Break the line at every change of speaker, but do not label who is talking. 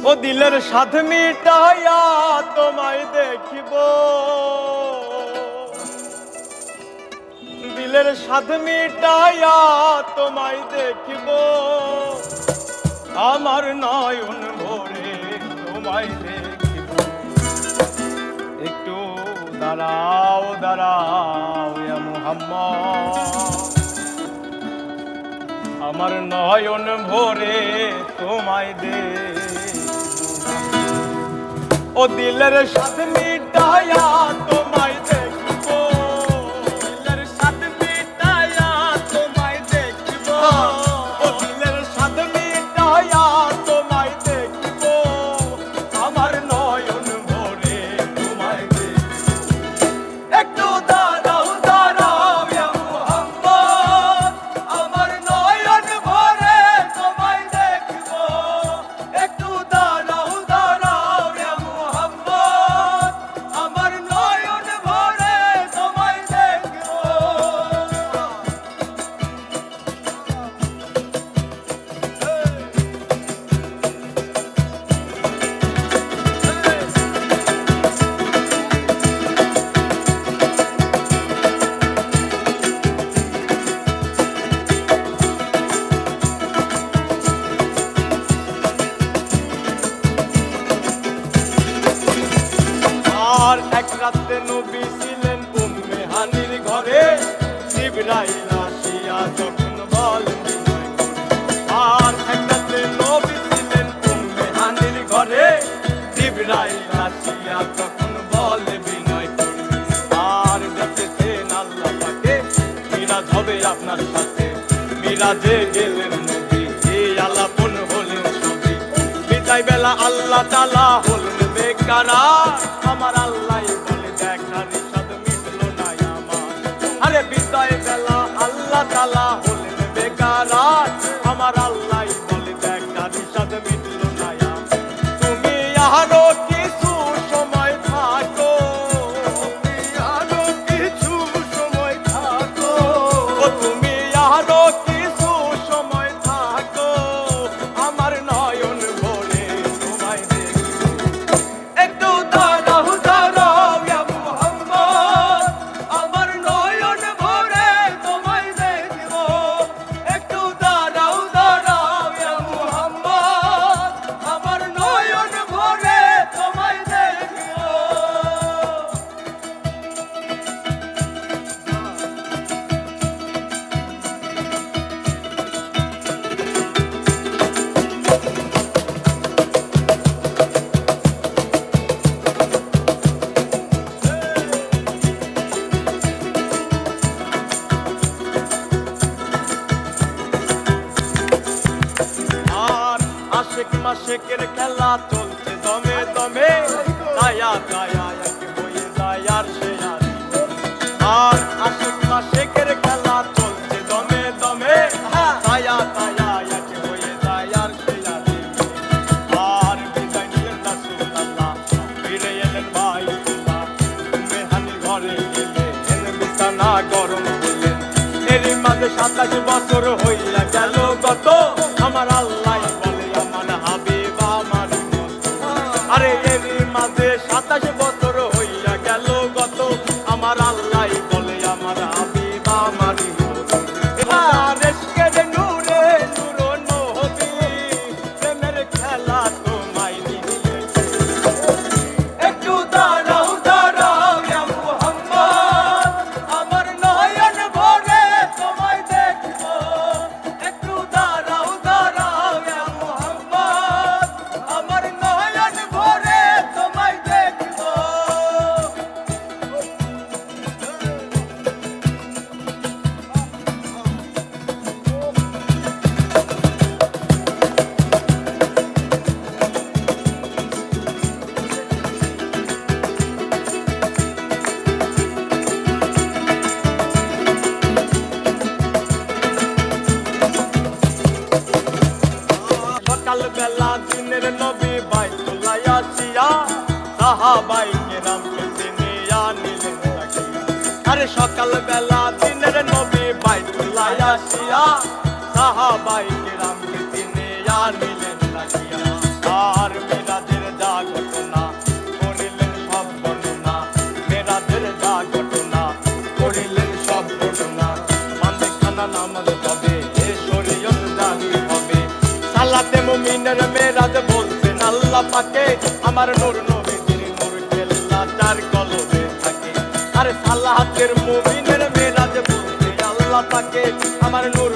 ও দিলের স্বাদ মিটাইয়া তোমায় দেখিব, দিলের স্বাদ মিটাইয়া তোমায় দেখিব, আমার নয়ন ভরে তোমায় দেখিব। একটু দাঁড়াও দাঁড়াও ইয়া মুহাম্মদ, আমার নয়ন ভরে তোমায় দেখিব। ও দিলের স্বাদ মিটাইয়া তোমায় দেখিব, দিলের স্বাদ মিটাইয়া তোমায় দেখিব, ও দিলের স্বাদ মিটাইয়া তোমায় দেখিব, আমার নয়ন ভরে তোমায় দেখিব। একটু দাঁড়াও দাঁড়াও ইয়া মুহাম্মদ, আমার নয়ন ভরে তোমায় দেখিব। একটু দাঁড়াও দাঁড়াও ইয়া মুহাম্মদ, আমার নয়ন ভরে তোমায় দেখিব। আর এক রাতে নবী ছিলেন উম্মে হানির ঘরে, জিবরাইল আসিয়া যখন বলেন বিনয় করে। আর এক রাতে নবী ছিলেন উম্মে হানির ঘরে, জিবরাইল আসিয়া যখন বলে বিনয় করে। আর দেখেছেন আল্লাহ পাকে মিরাজ হবে আপনার সাথে, মিরাজে গেলেন নবী এই আলাপন হলেন সবই। বিদায় বেলা আল্লাহ তাআলা হলেন বেকারার, আমার আল্লাহ বলে দেখার স্বাদ মিটলো না আমার। আরে বিদায় বেলা আল্লাহ তাআলা হলেন বেকারার, আমার আল্লাহ বলে দেখার স্বাদ মিটলো না আমার। তুমি আরো কিছু সময় থাকো, তুমি আরো কিছু সময় থাকো, ও তুমি আরো কিছু সময় থাকো, আমার নয়ন ভরে তোমায় দেখিব। একটু দাঁড়াও দাঁড়াও ইয়া মুহাম্মদ, আমার নয়ন ভরে তোমায় দেখিব। একটু দাঁড়াও দাঁড়াও ইয়া মুহাম্মদ, আমার নয়ন ভরে তোমায় দেখিব। আর আশেক মাশেকের খেলা চলছে দমে দমে, দায়া দায়া এক হয়ে যায় আর সে আর। আর আশেক মাশেকের খেলা চলছে দমে দমে, দায়া দায়া এক হয়ে যায় আর সে আর। আর বিদায় নিলেন রাসূলুল্লাহ, ফিরে এলেন বাইতুল্লাহ, উম্মে হানির ঘরে গেলেন বিছানা গরম করলেন। এরই মাঝে 27 বছর হইয়া গেল গত, আমার আল্লাহ বলে আমার হাবিব আমার মতো। আরে এরই মাঝে 27 বছর হইয়া গেল গত, আমার আল্লাহ বলে আমার হাবিব আমার মতো। এবার এসকের নূরে নূর নবী, প্রেমের খেলা তোমায় নিয়ে। একটু দাঁড়াও দাঁড়াও ইয়া মুহাম্মদ, আমার নয়ন ভরে তোমায় দেখিব। একটু দাঁড়াও দাঁড়াও ইয়া মুহাম্মদ, আমার নয়ন ভরে তোমায় দেখিব। সকালবেলা দিনের নবী বাইতুল্লাহ আসিয়া, সাহাবাই কেরামকে চিনিয়া নিলেন তাকিয়া। আরে সকালবেলা দিনের নবী বাইতুল্লাহ আসিয়া, সাহাবাই কেরামকে চিনিয়া নিলেন তাকিয়া। আর আল্লাহ পাকে আমার নূর নবীজির নূর কেল্লা চার কলবে থাকে আরে সালাতের মুমিনের মেরাজ বলতে আল্লাহ পাকে আমার নূর